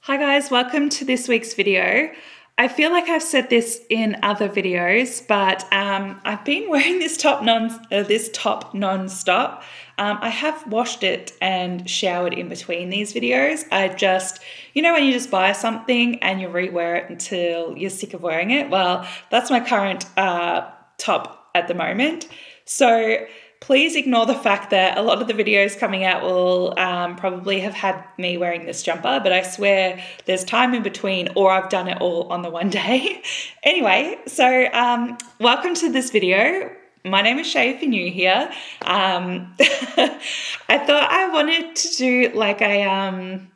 Hi guys, welcome to this week's video. I feel like I've said this in other videos, but I've been wearing this top non-stop. I have washed it and showered in between these videos. I just, when you just buy something and you rewear it until you're sick of wearing it? Well, that's my current top at the moment. So please ignore the fact that a lot of the videos coming out will probably have had me wearing this jumper, but I swear there's time in between, or I've done it all on the one day. Anyway, so welcome to this video. My name is Shay if you're new here. I thought I wanted to do like I've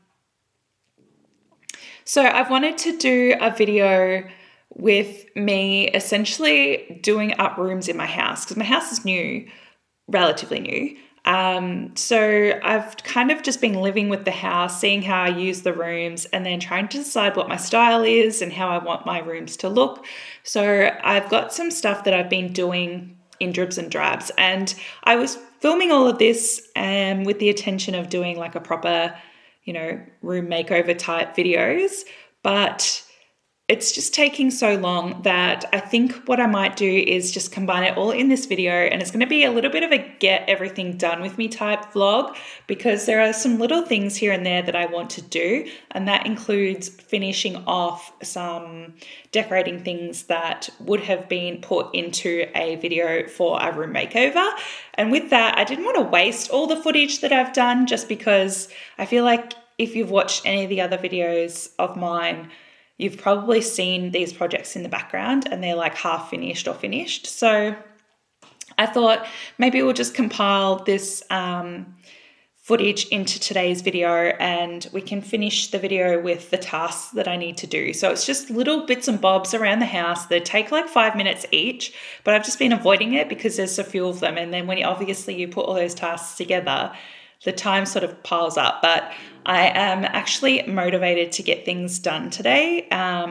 wanted to do a video with me essentially doing up rooms in my house because my house is new. Relatively new. So I've kind of just been living with the house, seeing how I use the rooms, and then trying to decide what my style is and how I want my rooms to look. So I've got some stuff that I've been doing in dribs and drabs, and I was filming all of this with the intention of doing like a proper, room makeover type videos, but it's just taking so long that I think what I might do is just combine it all in this video, and it's going to be a little bit of a get everything done with me type vlog because there are some little things here and there that I want to do, and that includes finishing off some decorating things that would have been put into a video for a room makeover. And with that, I didn't want to waste all the footage that I've done just because I feel like if you've watched any of the other videos of mine, you've probably seen these projects in the background and they're like half finished or finished. So I thought maybe we'll just compile this footage into today's video and we can finish the video with the tasks that I need to do. So it's just little bits and bobs around the house that take like 5 minutes each, but I've just been avoiding it because there's a few of them. And then when you put all those tasks together, the time sort of piles up, but I am actually motivated to get things done today,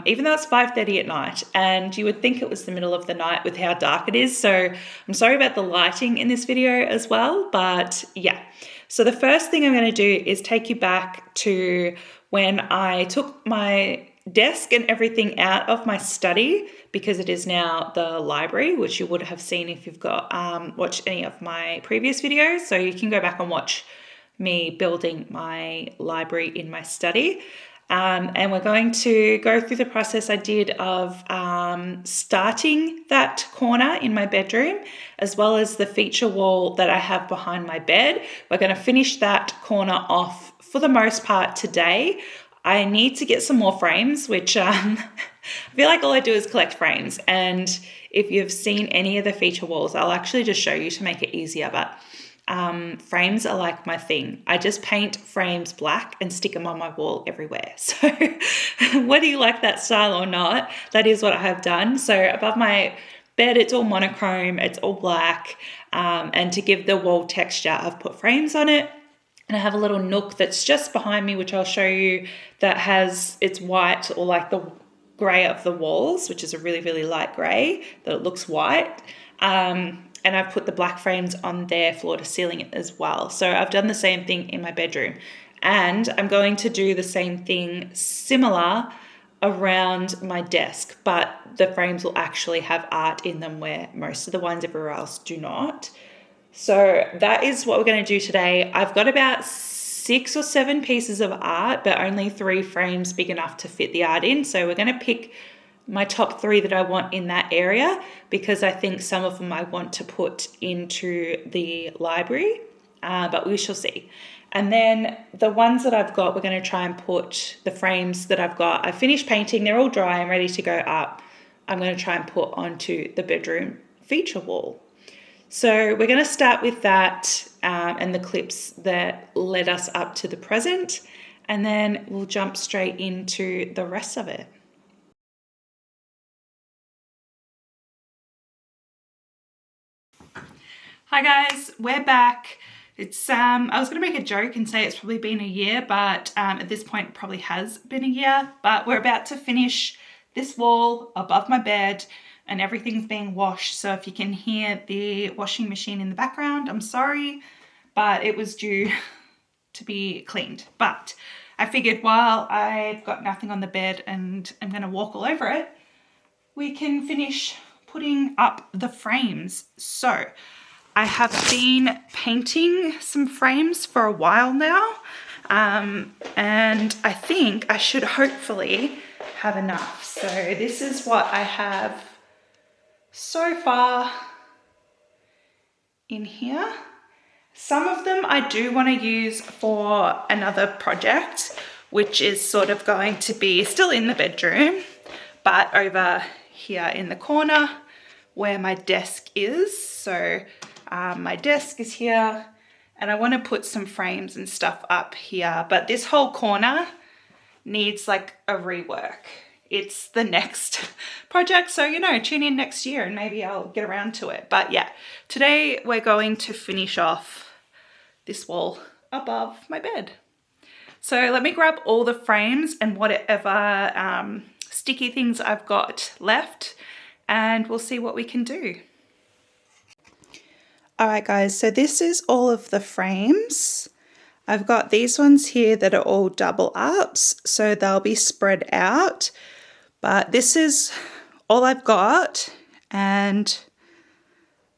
even though it's 5:30 at night, and you would think it was the middle of the night with how dark it is. So I'm sorry about the lighting in this video as well, but yeah. So the first thing I'm going to do is take you back to when I took my desk and everything out of my study because it is now the library, which you would have seen if you've got watched any of my previous videos. So you can go back and watch me building my library in my study. And we're going to go through the process I did of starting that corner in my bedroom, as well as the feature wall that I have behind my bed. We're going to finish that corner off for the most part today. I need to get some more frames, which I feel like all I do is collect frames. And if you've seen any of the feature walls, I'll actually just show you to make it easier. But frames are like my thing. I just paint frames black and stick them on my wall everywhere. So whether you like that style or not, that is what I have done. So above my bed, it's all monochrome, it's all black. And to give the wall texture, I've put frames on it. And I have a little nook that's just behind me, which I'll show you, that it's white or like the grey of the walls, which is a really, really light grey, that it looks white. And I've put the black frames on there floor to ceiling as well. So I've done the same thing in my bedroom. And I'm going to do the same thing similar around my desk, but the frames will actually have art in them where most of the ones everywhere else do not. So that is what we're going to do today. I've got about 6 or 7 pieces of art, but only 3 frames big enough to fit the art in. So we're going to pick my top 3 that I want in that area because I think some of them I want to put into the library, but we shall see. And then the ones that I've got, we're going to try and put the frames that I've got. I finished painting, they're all dry and ready to go up. I'm going to try and put onto the bedroom feature wall. So we're going to start with that and the clips that led us up to the present, and then we'll jump straight into the rest of it. Hi guys, we're back. It's I was going to make a joke and say it's probably been a year, but at this point it probably has been a year. But we're about to finish this wall above my bed and everything's being washed. So if you can hear the washing machine in the background, I'm sorry, but it was due to be cleaned. But I figured while I've got nothing on the bed and I'm going to walk all over it, we can finish putting up the frames. So I have been painting some frames for a while now, and I think I should hopefully have enough. So this is what I have so far in here. Some of them I do want to use for another project, which is sort of going to be still in the bedroom, but over here in the corner where my desk is. So my desk is here, and I want to put some frames and stuff up here, but this whole corner needs like a rework. It's the next project, so you know, tune in next year and maybe I'll get around to it. But yeah, today we're going to finish off this wall above my bed. So let me grab all the frames and whatever sticky things I've got left, and we'll see what we can do. All right guys, so this is all of the frames. I've got these ones here that are all double ups, so they'll be spread out, but this is all I've got and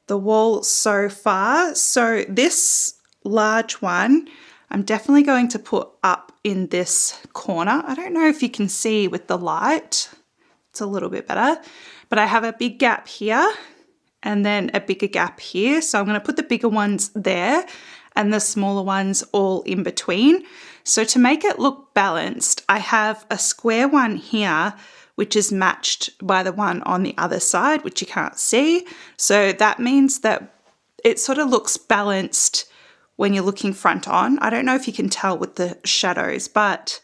the wall so far. So this large one I'm definitely going to put up in this corner. I don't know if you can see with the light, it's a little bit better, but I have a big gap here and then a bigger gap here. So I'm going to put the bigger ones there and the smaller ones all in between. So to make it look balanced, I have a square one here, which is matched by the one on the other side, which you can't see. So that means that it sort of looks balanced when you're looking front on. I don't know if you can tell with the shadows, but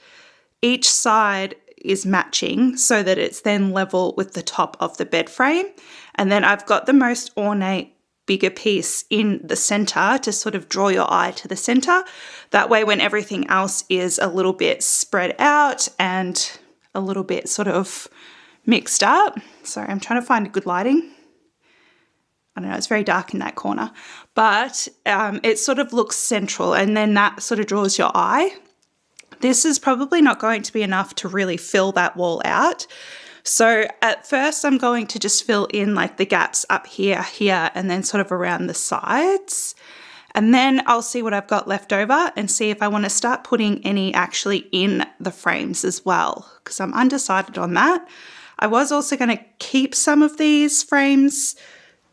each side is matching so that it's then level with the top of the bed frame. And then I've got the most ornate bigger piece in the center to sort of draw your eye to the center. That way when everything else is a little bit spread out and a little bit sort of mixed up. Sorry, I'm trying to find good lighting. I don't know, it's very dark in that corner, but it sort of looks central and then that sort of draws your eye. This is probably not going to be enough to really fill that wall out. So at first I'm going to just fill in like the gaps up here, here, and then sort of around the sides. And then I'll see what I've got left over and see if I want to start putting any actually in the frames as well, because I'm undecided on that. I was also going to keep some of these frames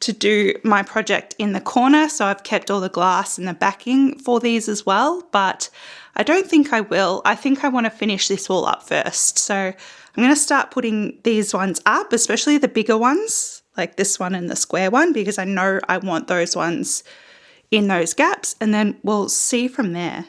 to do my project in the corner, so I've kept all the glass and the backing for these as well, but I don't think I will. I think I want to finish this all up first. So I'm going to start putting these ones up, especially the bigger ones, like this one and the square one, because I know I want those ones in those gaps, and then we'll see from there.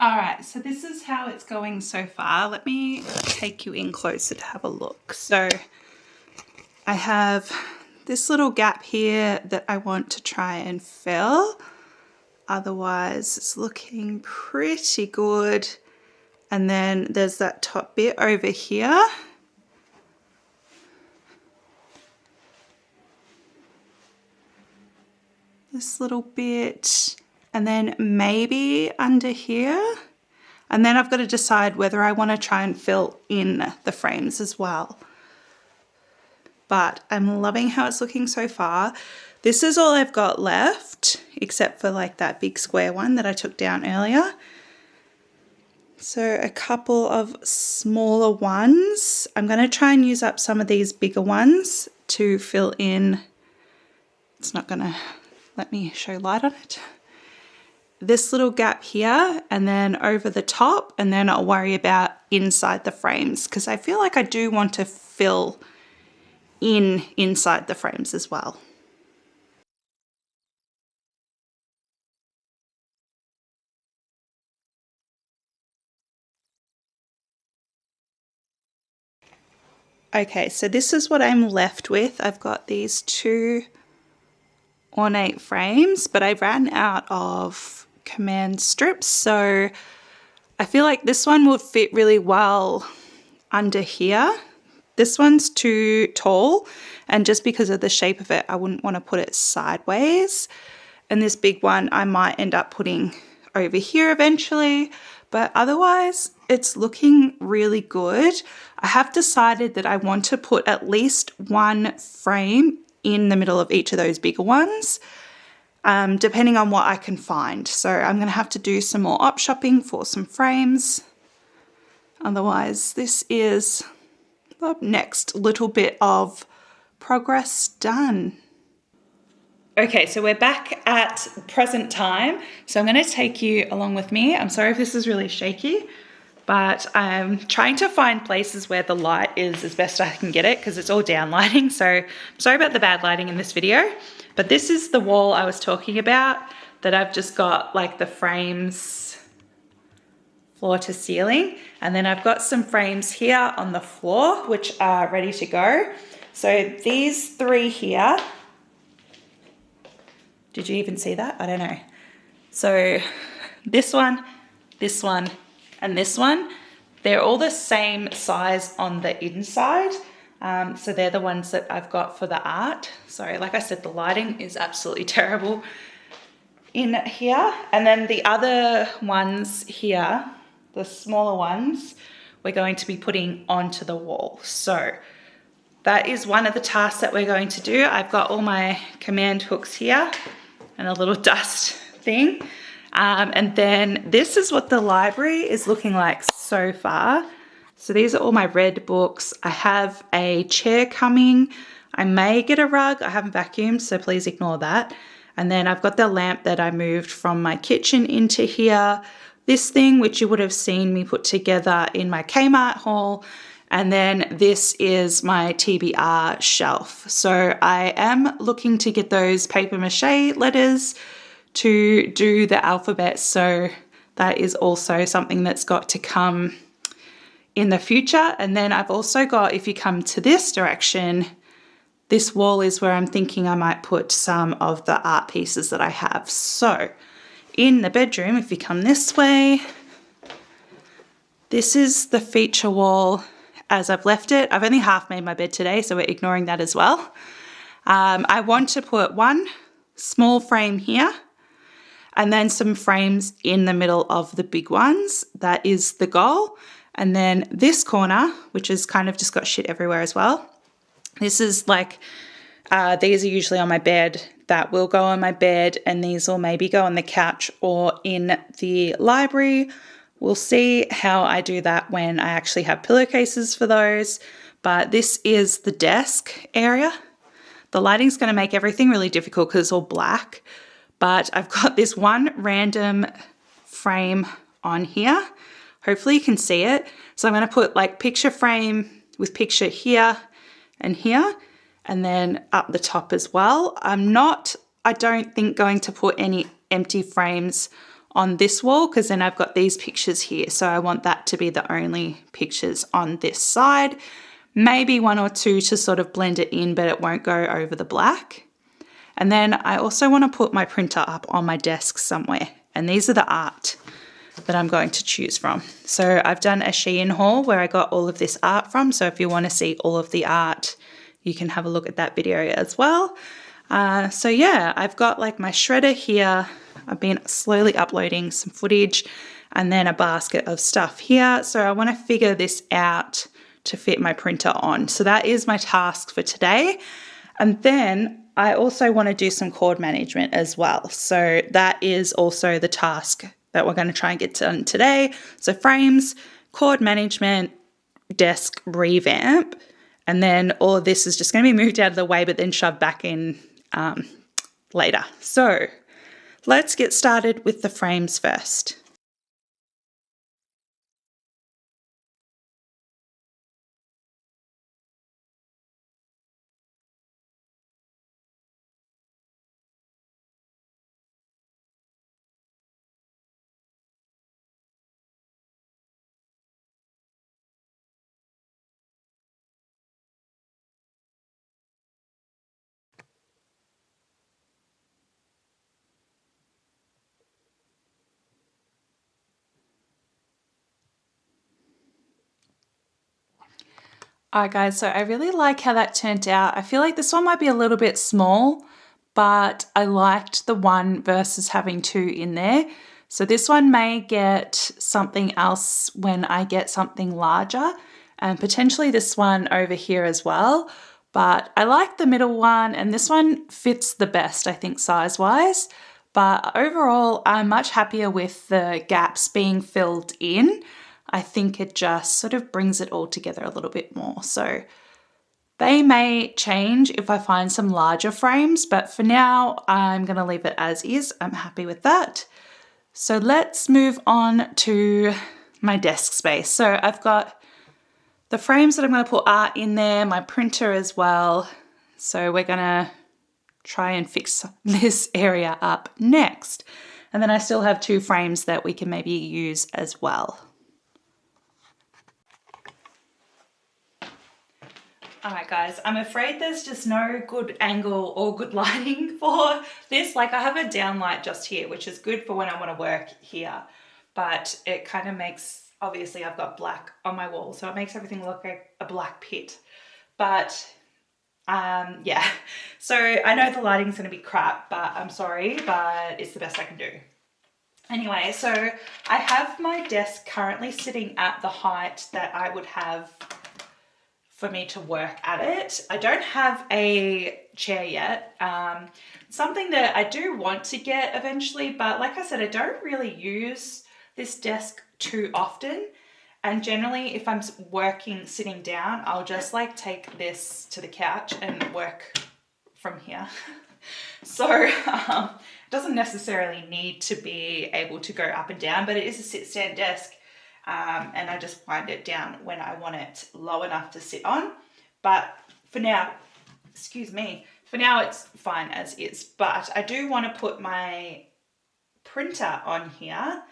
All right, so this is how it's going so far. Let me take you in closer to have a look. So I have this little gap here that I want to try and fill. Otherwise, it's looking pretty good. And then there's that top bit over here. This little bit. And then maybe under here. And then I've got to decide whether I want to try and fill in the frames as well. But I'm loving how it's looking so far. This is all I've got left, except for like that big square one that I took down earlier. So a couple of smaller ones. I'm going to try and use up some of these bigger ones to fill in. It's not going to let me show light on it. This little gap here and then over the top, and then I'll worry about inside the frames because I feel like I do want to fill inside the frames as well. Okay, so this is what I'm left with. I've got these 2 ornate frames, but I ran out of command strips, so I feel like this one would fit really well under here. This one's too tall, and just because of the shape of it, I wouldn't want to put it sideways. And this big one I might end up putting over here eventually, but otherwise it's looking really good. I have decided that I want to put at least 1 frame in the middle of each of those bigger ones, depending on what I can find. So I'm going to have to do some more op shopping for some frames. Otherwise, this is the next little bit of progress done. Okay, so we're back at present time. So I'm going to take you along with me. I'm sorry if this is really shaky, but I'm trying to find places where the light is as best I can get it because it's all down lighting. So I'm sorry about the bad lighting in this video, but this is the wall I was talking about that I've just got like the frames floor to ceiling. And then I've got some frames here on the floor, which are ready to go. So these 3 here, did you even see that? I don't know. So this one, and this one, they're all the same size on the inside. So they're the ones that I've got for the art. Sorry, like I said, the lighting is absolutely terrible in here. And then the other ones here, the smaller ones, we're going to be putting onto the wall. So that is one of the tasks that we're going to do. I've got all my command hooks here and a little dust thing. And then this is what the library is looking like so far. So these are all my red books. I have a chair coming. I may get a rug. I haven't vacuumed, so please ignore that. And then I've got the lamp that I moved from my kitchen into here. This thing, which you would have seen me put together in my Kmart haul. And then this is my TBR shelf. So I am looking to get those paper mache letters to do the alphabet. So that is also something that's got to come in the future. And then I've also got, if you come to this direction, this wall is where I'm thinking I might put some of the art pieces that I have. So in the bedroom, if you come this way, this is the feature wall as I've left it. I've only half made my bed today, so we're ignoring that as well. I want to put 1 small frame here and then some frames in the middle of the big ones. That is the goal. And then this corner, which has kind of just got shit everywhere as well. This is like, these are usually on my bed. That will go on my bed, and these will maybe go on the couch or in the library. We'll see how I do that when I actually have pillowcases for those. But this is the desk area. The lighting's going to make everything really difficult because it's all black. But I've got this 1 random frame on here. Hopefully you can see it. So I'm going to put like picture frame with picture here and here, and then up the top as well. I don't think going to put any empty frames on this wall because then I've got these pictures here. So I want that to be the only pictures on this side. Maybe 1 or 2 to sort of blend it in, but it won't go over the black. And then I also want to put my printer up on my desk somewhere. And these are the art that I'm going to choose from. So I've done a Shein haul where I got all of this art from. So if you want to see all of the art, you can have a look at that video as well. So yeah, I've got like my shredder here. I've been slowly uploading some footage and then a basket of stuff here. So I want to figure this out to fit my printer on. So that is my task for today. And then I also want to do some cord management as well. So that is also the task that we're going to try and get done today. So frames, cord management, desk revamp, and then all of this is just going to be moved out of the way but then shoved back in later. So let's get started with the frames first. All right, guys, so I really like how that turned out. I feel like this one might be a little bit small, but I liked the one versus having two in there. So this one may get something else when I get something larger, and potentially this one over here as well. But I like the middle one, and this one fits the best, I think, size-wise. But overall, I'm much happier with the gaps being filled in. I think it just sort of brings it all together a little bit more. So they may change if I find some larger frames, but for now, I'm going to leave it as is. I'm happy with that. So let's move on to my desk space. So I've got the frames that I'm going to put art in there, my printer as well. So we're going to try and fix this area up next. And then I still have two frames that we can maybe use as well. All right, guys, I'm afraid there's just no good angle or good lighting for this. Like, I have a down light just here, which is good for when I want to work here, but it kind of makes, obviously I've got black on my wall, so it makes everything look like a black pit. But yeah, so I know the lighting's going to be crap, but I'm sorry, but it's the best I can do. Anyway, so I have my desk currently sitting at the height that I would have for me to work at it. I don't have a chair yet. Something that I do want to get eventually, but like I said, I don't really use this desk too often. And generally, if I'm working sitting down, I'll just like take this to the couch and work from here. So it doesn't necessarily need to be able to go up and down, but it is a sit-stand desk. And I just wind it down when I want it low enough to sit on. But for now, excuse me, for now it's fine as is. But I do want to put my printer on here.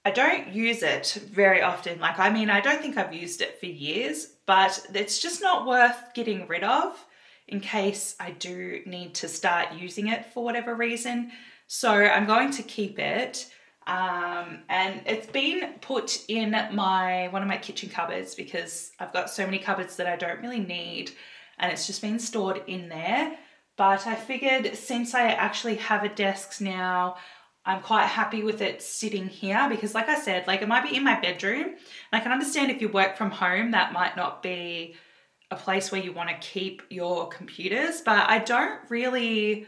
I don't use it very often. Like, I mean, I don't think I've used it for years, but it's just not worth getting rid of in case I do need to start using it for whatever reason. So I'm going to keep it. And it's been put in one of my kitchen cupboards because I've got so many cupboards that I don't really need, and it's just been stored in there. But I figured since I actually have a desk now, I'm quite happy with it sitting here because, like I said, like, it might be in my bedroom. And I can understand if you work from home, that might not be a place where you want to keep your computers, but I don't really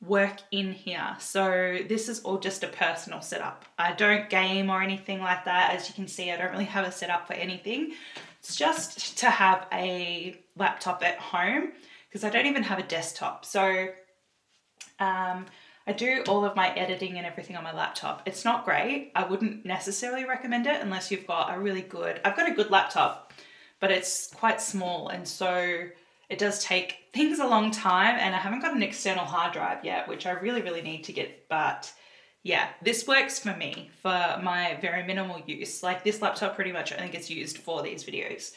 work in here. So this is all just a personal setup. I don't game or anything like that. As you can see, I don't really have a setup for anything. It's just to have a laptop at home because I don't even have a desktop. So I do all of my editing and everything on my laptop. It's not great. I wouldn't necessarily recommend it unless you've got I've got a good laptop, but it's quite small, and so it does take things a long time, and I haven't got an external hard drive yet, which I really, really need to get. But yeah, this works for me for my very minimal use. Like, this laptop pretty much only gets used for these videos.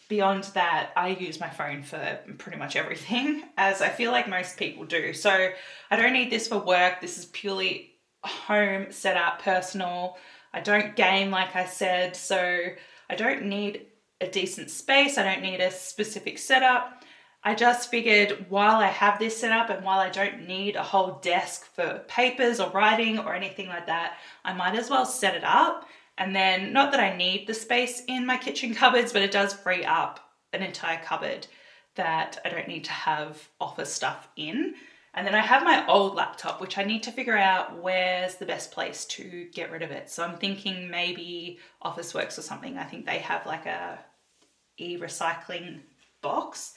Beyond that, I use my phone for pretty much everything, as I feel like most people do. So I don't need this for work. This is purely home setup, personal. I don't game, like I said, so I don't need a decent space. I don't need a specific setup. I just figured while I have this set up and while I don't need a whole desk for papers or writing or anything like that, I might as well set it up. And then, not that I need the space in my kitchen cupboards, but it does free up an entire cupboard that I don't need to have office stuff in. And then I have my old laptop, which I need to figure out where's the best place to get rid of it. So I'm thinking maybe Officeworks or something. I think they have like a e-recycling box,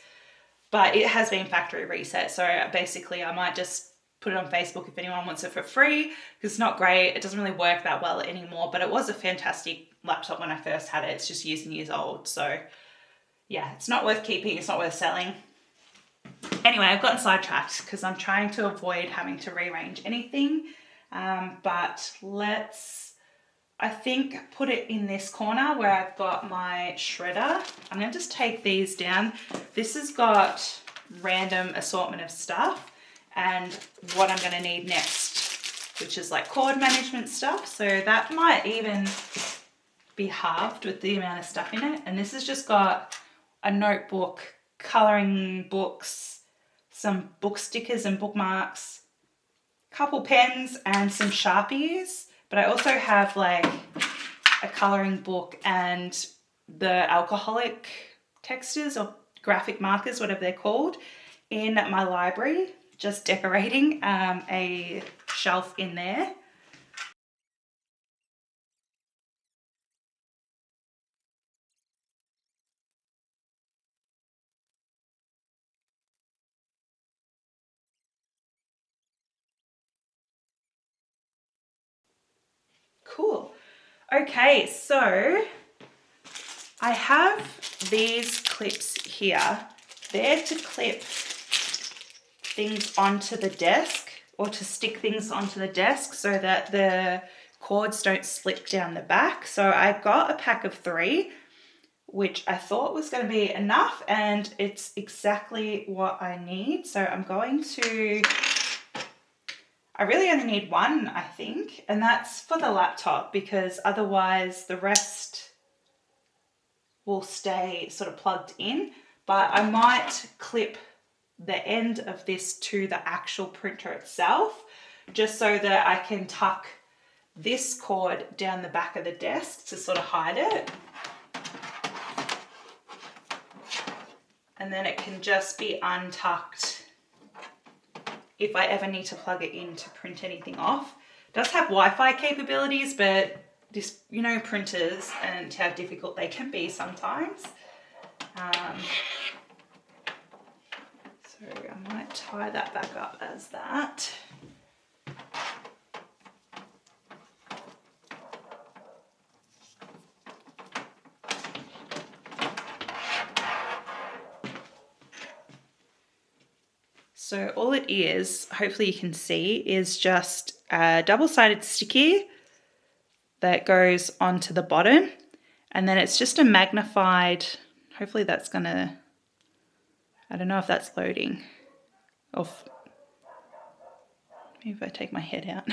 but it has been factory reset. So basically I might just put it on Facebook if anyone wants it for free, because it's not great. It doesn't really work that well anymore, but it was a fantastic laptop when I first had it. It's just years and years old. So yeah, it's not worth keeping. It's not worth selling. Anyway, I've gotten sidetracked because I'm trying to avoid having to rearrange anything. But let's, I think, put it in this corner where I've got my shredder. I'm going to just take these down. This has got random assortment of stuff and what I'm going to need next, which is like cord management stuff. So that might even be halved with the amount of stuff in it. And this has just got a notebook, colouring books, some book stickers and bookmarks, couple pens and some Sharpies. But I also have like a colouring book and the alcoholic textures or graphic markers, whatever they're called, in my library, just decorating a shelf in there. Cool. Okay, so I have these clips here. They're to clip things onto the desk or to stick things onto the desk so that the cords don't slip down the back. So I got a pack of 3, which I thought was going to be enough, and it's exactly what I need. So I'm going to... I really only need 1, I think, and that's for the laptop because otherwise the rest will stay sort of plugged in. But I might clip the end of this to the actual printer itself just so that I can tuck this cord down the back of the desk to sort of hide it. And then it can just be untucked if I ever need to plug it in to print anything off. It does have Wi-Fi capabilities, but this, you know, printers and how difficult they can be sometimes. So I might tie that back up as that. So all it is, hopefully you can see, is just a double-sided sticky that goes onto the bottom, and then it's just a magnified, hopefully that's gonna, I don't know if that's loading, maybe if I take my head out.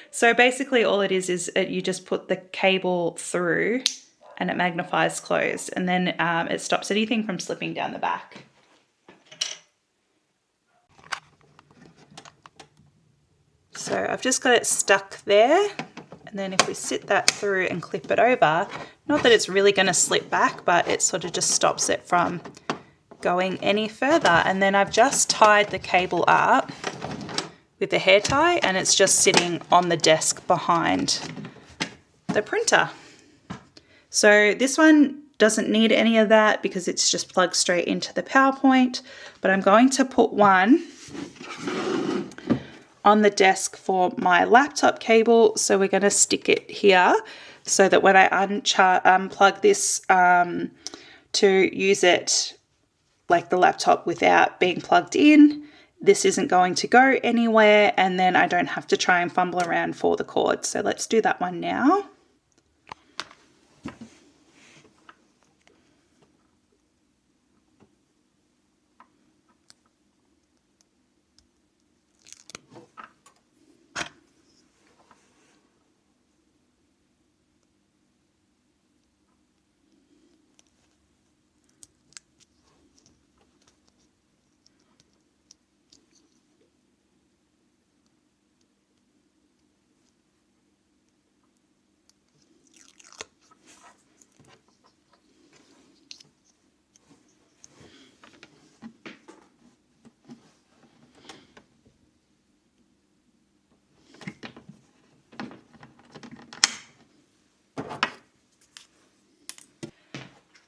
So basically all it is you just put the cable through and it magnifies closed, and then it stops anything from slipping down the back. So I've just got it stuck there, and then if we sit that through and clip it over, not that it's really going to slip back, but it sort of just stops it from going any further. And then I've just tied the cable up with the hair tie, and it's just sitting on the desk behind the printer. So this one doesn't need any of that because it's just plugged straight into the PowerPoint, but I'm going to put one on the desk for my laptop cable. So we're going to stick it here so that when I unplug this to use it like the laptop without being plugged in, this isn't going to go anywhere, and then I don't have to try and fumble around for the cord. So let's do that one now.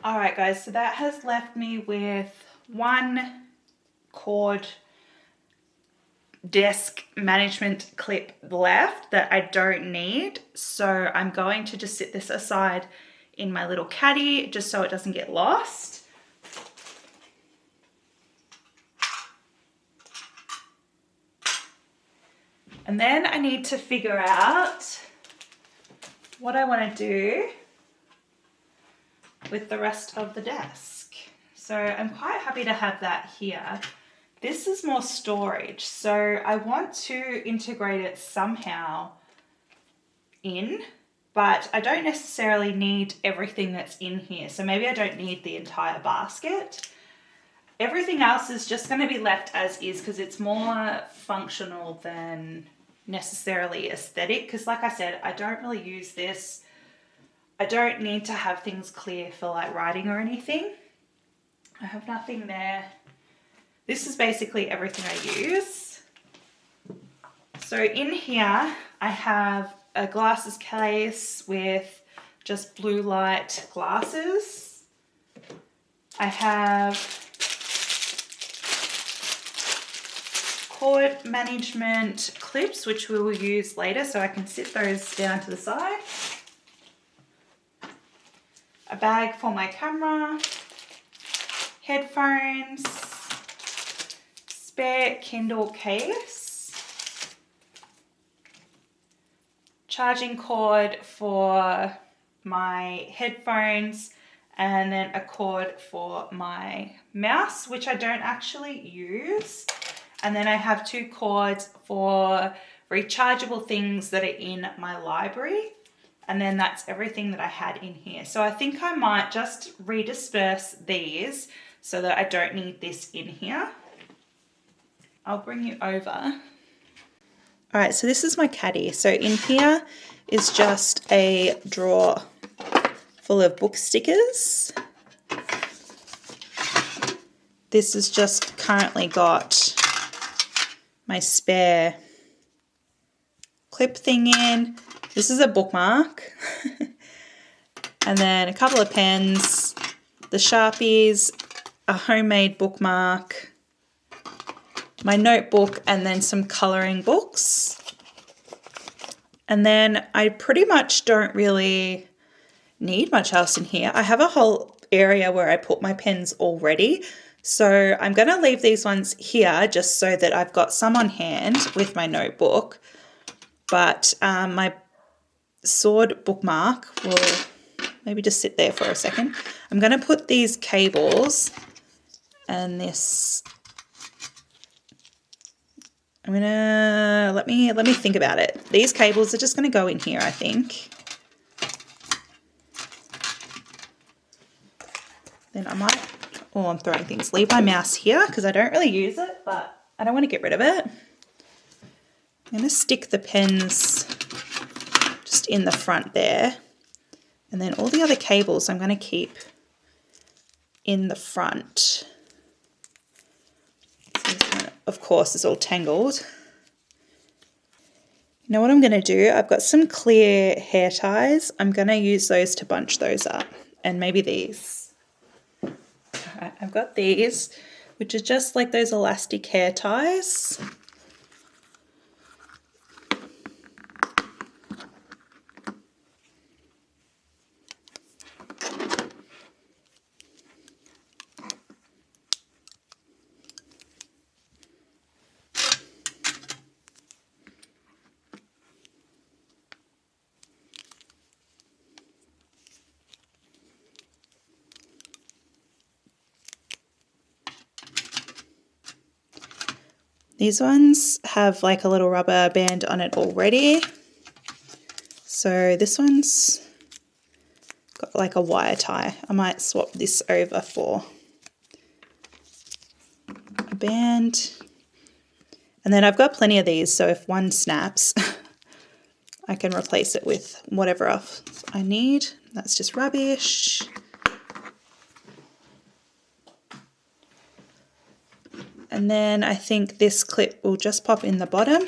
All right, guys, so that has left me with 1 cord desk management clip left that I don't need. So I'm going to just sit this aside in my little caddy just so it doesn't get lost. And then I need to figure out what I want to do with the rest of the desk. So I'm quite happy to have that here. This is more storage, so I want to integrate it somehow in. but I don't necessarily need everything that's in here. So maybe I don't need the entire basket. Everything else is just going to be left as is because it's more functional than necessarily aesthetic. Because like I said, I don't really use this. I don't need to have things clear for like writing or anything. I have nothing there. This is basically everything I use. So in here, I have a glasses case with just blue light glasses. I have cord management clips, which we will use later, so I can sit those down to the side. A bag for my camera, headphones, spare Kindle case, charging cord for my headphones, and then a cord for my mouse, which I don't actually use. And then I have 2 cords for rechargeable things that are in my library. And then that's everything that I had in here. So I think I might just redisperse these so that I don't need this in here. I'll bring you over. All right, so this is my caddy. So in here is just a drawer full of book stickers. This has just currently got my spare clip thing in. This is a bookmark. And then a couple of pens, the Sharpies, a homemade bookmark, my notebook, and then some colouring books. And then I pretty much don't really need much else in here. I have a whole area where I put my pens already. So I'm going to leave these ones here just so that I've got some on hand with my notebook. But my sword bookmark will maybe just sit there for a second. I'm going to put these cables and this. I'm going to let me think about it. These cables are just going to go in here, I think. Then I might, oh, I'm throwing things. Leave my mouse here because I don't really use it, but I don't want to get rid of it. I'm going to stick the pens just in the front there. And then all the other cables I'm going to keep in the front. So this one, of course, is all tangled. You know what I'm going to do? I've got some clear hair ties. I'm going to use those to bunch those up. And maybe these. All right, I've got these, which are just like those elastic hair ties. These ones have like a little rubber band on it already. So this one's got like a wire tie. I might swap this over for a band. And then I've got plenty of these, so if one snaps, I can replace it with whatever else I need. That's just rubbish. And then I think this clip will just pop in the bottom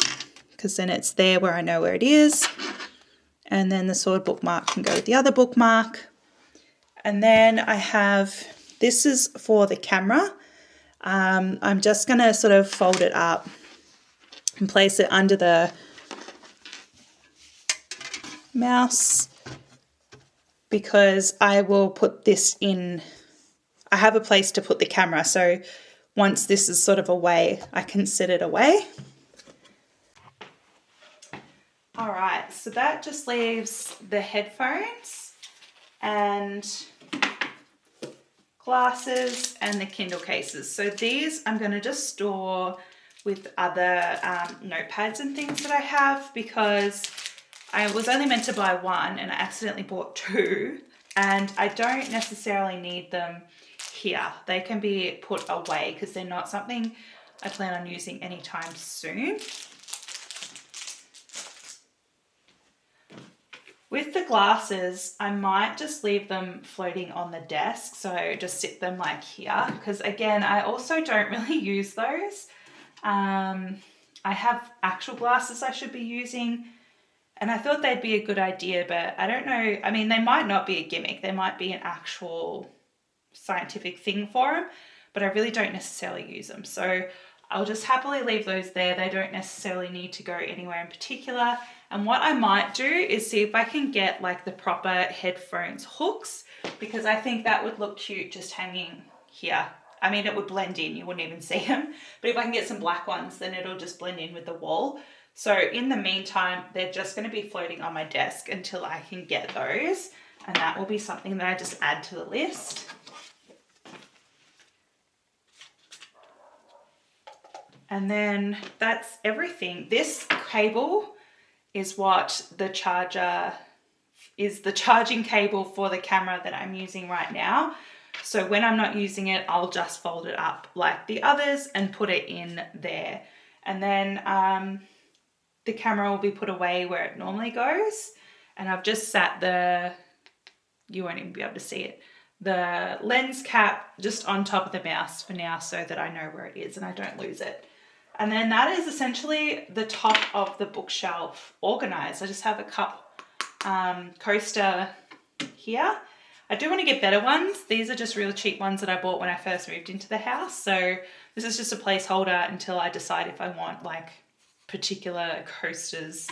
because then it's there where I know where it is. And then the sword bookmark can go with the other bookmark. And then I have, this is for the camera. I'm just going to sort of fold it up and place it under the mouse because I will put this in, I have a place to put the camera, so once this is sort of away, I can set it away. All right, so that just leaves the headphones and glasses and the Kindle cases. So these I'm going to just store with other notepads and things that I have because I was only meant to buy one and I accidentally bought two, and I don't necessarily need them here. They can be put away because they're not something I plan on using anytime soon. With the glasses, I might just leave them floating on the desk. So just sit them like here, because again, I also don't really use those. I have actual glasses I should be using, and I thought they'd be a good idea, but I don't know. I mean, they might not be a gimmick. They might be an actual scientific thing for them, but I really don't necessarily use them. So I'll just happily leave those there. They don't necessarily need to go anywhere in particular. And what I might do is see if I can get like the proper headphones hooks, because I think that would look cute just hanging here. I mean, it would blend in, you wouldn't even see them. But if I can get some black ones, then it'll just blend in with the wall. So in the meantime, they're just going to be floating on my desk until I can get those. And that will be something that I just add to the list. And then that's everything. This cable is what the charger is, the charging cable for the camera that I'm using right now. So when I'm not using it, I'll just fold it up like the others and put it in there. And then the camera will be put away where it normally goes. And I've just sat you won't even be able to see it, the lens cap just on top of the mouse for now, so that I know where it is and I don't lose it. And then that is essentially the top of the bookshelf organized. I just have a cup coaster here. I do want to get better ones. These are just real cheap ones that I bought when I first moved into the house. So this is just a placeholder until I decide if I want like particular coasters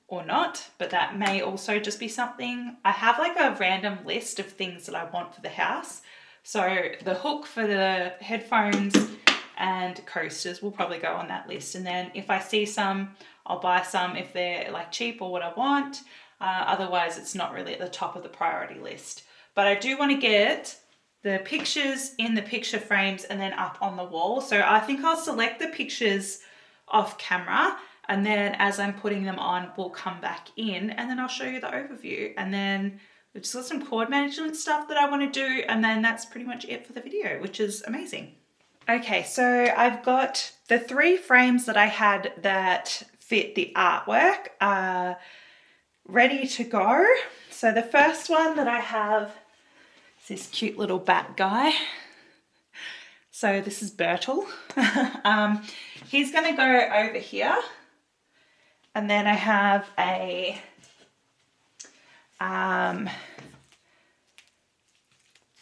or not. But that may also just be something. I have like a random list of things that I want for the house. So the hook for the headphones and coasters will probably go on that list. And then if I see some, I'll buy some if they're like cheap or what I want. Otherwise, it's not really at the top of the priority list. But I do want to get the pictures in the picture frames and then up on the wall. So I think I'll select the pictures off camera, and then as I'm putting them on, we'll come back in and then I'll show you the overview. And then we've just got some cord management stuff that I want to do. And then that's pretty much it for the video, which is amazing. Okay, so I've got the 3 frames that I had that fit the artwork ready to go. So the first one that I have is this cute little bat guy. So this is Bertel. He's going to go over here. And then I have a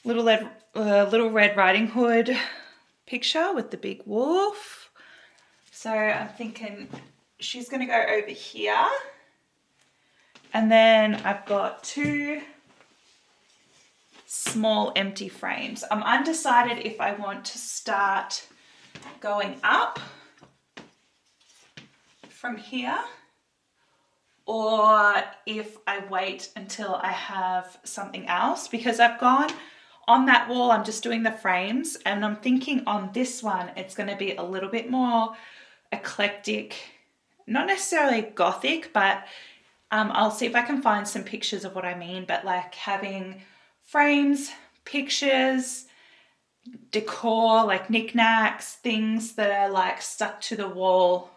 Little Red Riding Hood picture with the big wolf. So I'm thinking she's going to go over here. And then I've got 2 small empty frames. I'm undecided if I want to start going up from here or if I wait until I have something else, because I've gone on that wall, I'm just doing the frames, and I'm thinking on this one, it's going to be a little bit more eclectic, not necessarily gothic, but I'll see if I can find some pictures of what I mean, but like having frames, pictures, decor, like knickknacks, things that are like stuck to the wall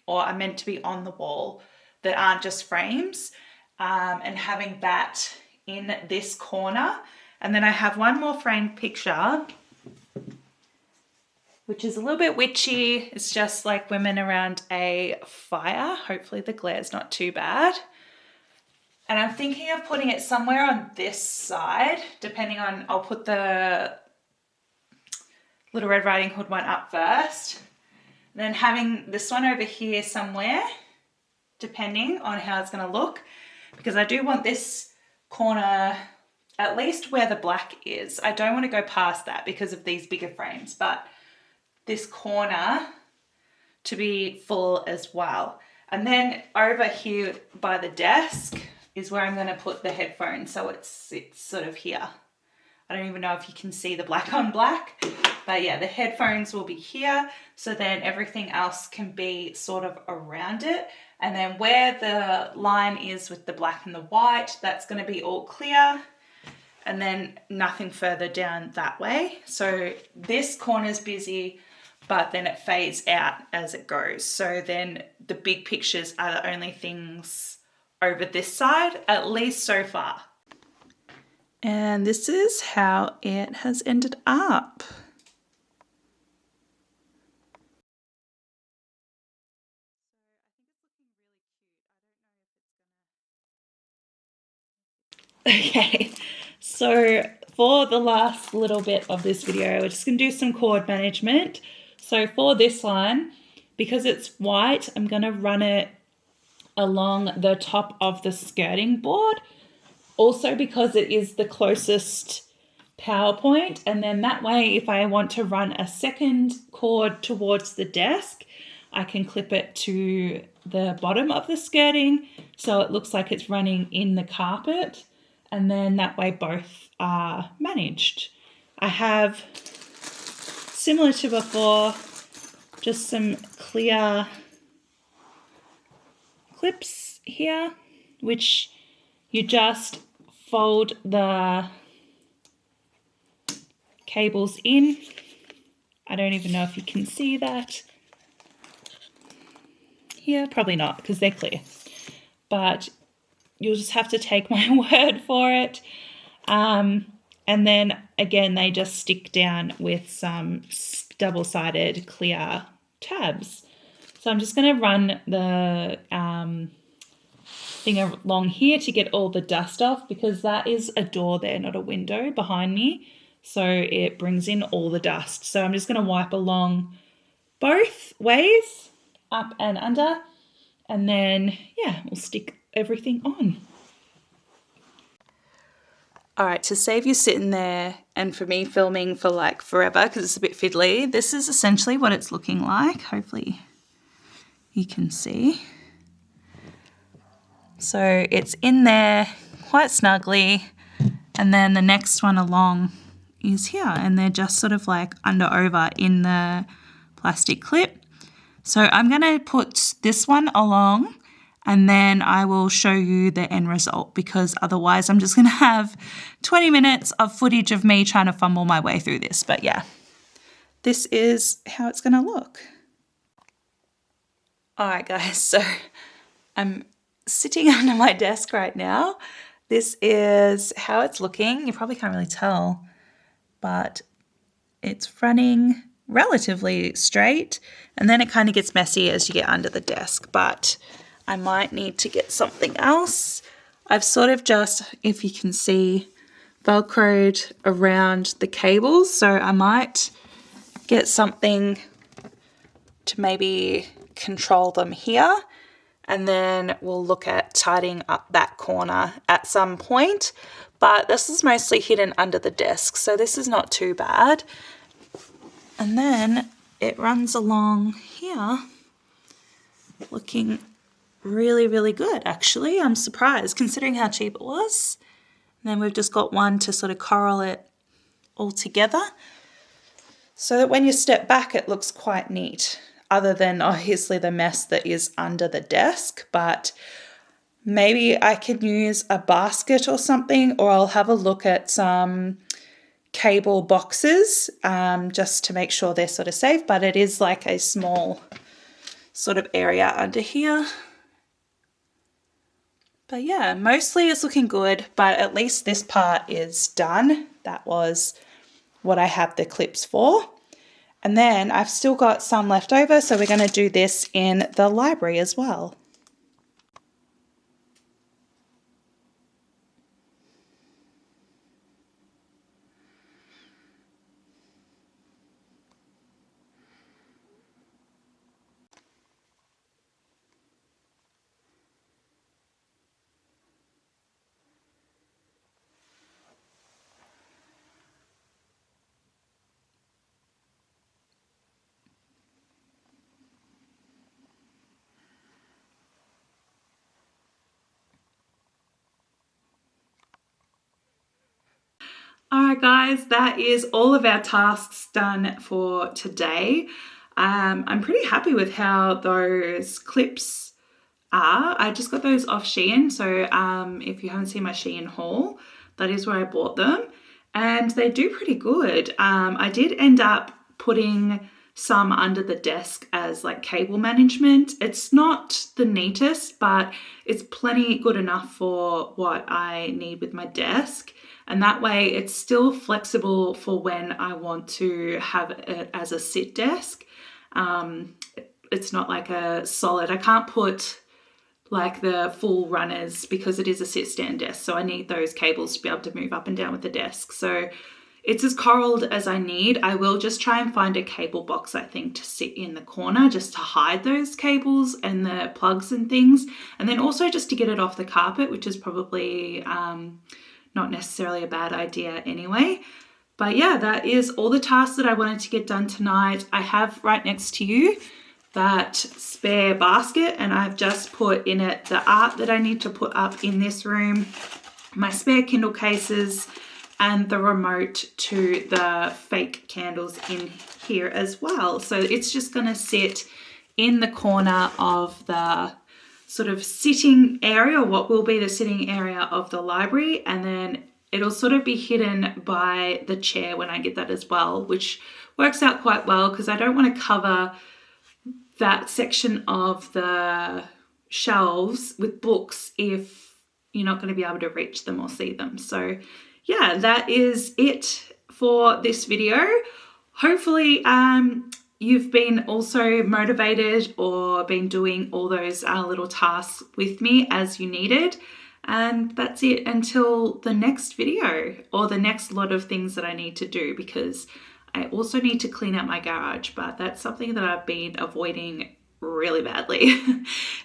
or are meant to be on the wall that aren't just frames, and having that in this corner. And then I have one more framed picture, which is a little bit witchy. It's just like women around a fire. Hopefully the glare's not too bad. And I'm thinking of putting it somewhere on this side, depending on, I'll put the Little Red Riding Hood one up first. And then having this one over here somewhere, depending on how it's going to look, because I do want this corner at least where the black is. I don't want to go past that because of these bigger frames, but this corner to be full as well. And then over here by the desk is where I'm going to put the headphones, so it sits sort of here. I don't even know if you can see the black on black, but yeah, the headphones will be here, so then everything else can be sort of around it. And then where the line is with the black and the white, that's going to be all clear. And then nothing further down that way. So this corner's busy, but then it fades out as it goes. So then the big pictures are the only things over this side, at least so far. And this is how it has ended up. Okay, so for the last little bit of this video, we're just going to do some cord management. So for this line, because it's white, I'm going to run it along the top of the skirting board. Also because it is the closest power point, and then that way if I want to run a second cord towards the desk, I can clip it to the bottom of the skirting so it looks like it's running in the carpet. And then that way both are managed. I have, similar to before, just some clear clips here, which you just fold the cables in. I don't even know if you can see that here, probably not because they're clear. But you'll just have to take my word for it. And then again, they just stick down with some double-sided clear tabs. So I'm just going to run the thing along here to get all the dust off, because that is a door there, not a window behind me. So it brings in all the dust. So I'm just going to wipe along both ways, up and under. And then, yeah, we'll stick everything on. All right, to save you sitting there and for me filming for like forever because it's a bit fiddly, this is essentially what it's looking like. Hopefully you can see. So it's in there quite snugly, and then the next one along is here, and they're just sort of like under over in the plastic clip. So I'm going to put this one along, and then I will show you the end result, because otherwise I'm just going to have 20 minutes of footage of me trying to fumble my way through this. But yeah, this is how it's going to look. All right, guys, so I'm sitting under my desk right now. This is how it's looking. You probably can't really tell, but it's running relatively straight, and then it kind of gets messy as you get under the desk, but I might need to get something else. I've sort of just, if you can see, velcroed around the cables, so I might get something to maybe control them here, and then we'll look at tidying up that corner at some point. But this is mostly hidden under the desk, so this is not too bad. And then it runs along here looking really, really good, actually. I'm surprised considering how cheap it was. And then we've just got one to sort of coral it all together so that when you step back it looks quite neat, other than obviously the mess that is under the desk. But maybe I could use a basket or something, or I'll have a look at some cable boxes just to make sure they're sort of safe. But it is like a small sort of area under here. But yeah, mostly it's looking good, but at least this part is done. That was what I have the clips for. And then I've still got some left over, so we're going to do this in the library as well. Alright guys, that is all of our tasks done for today. I'm pretty happy with how those clips are. I just got those off Shein. So if you haven't seen my Shein haul, that is where I bought them. And they do pretty good. I did end up putting some under the desk as like cable management. It's not the neatest, but it's plenty good enough for what I need with my desk. And that way it's still flexible for when I want to have it as a sit desk. It's not like a solid, I can't put like the full runners because it is a sit stand desk. So I need those cables to be able to move up and down with the desk. So it's as corralled as I need. I will just try and find a cable box, I think, to sit in the corner just to hide those cables and the plugs and things. And then also just to get it off the carpet, which is probably not necessarily a bad idea anyway. But yeah, that is all the tasks that I wanted to get done tonight. I have right next to you that spare basket, and I've just put in it the art that I need to put up in this room, my spare Kindle cases, and the remote to the fake candles in here as well. So it's just going to sit in the corner of the sort of sitting area, what will be the sitting area of the library, and then it'll sort of be hidden by the chair when I get that as well, which works out quite well because I don't want to cover that section of the shelves with books if you're not going to be able to reach them or see them. So yeah, that is it for this video. Hopefully you've been also motivated or been doing all those little tasks with me as you needed. And that's it until the next video or the next lot of things that I need to do, because I also need to clean out my garage, but that's something that I've been avoiding really badly.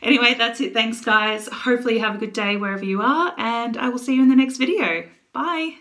Anyway, that's it. Thanks, guys. Hopefully you have a good day wherever you are, and I will see you in the next video. Bye.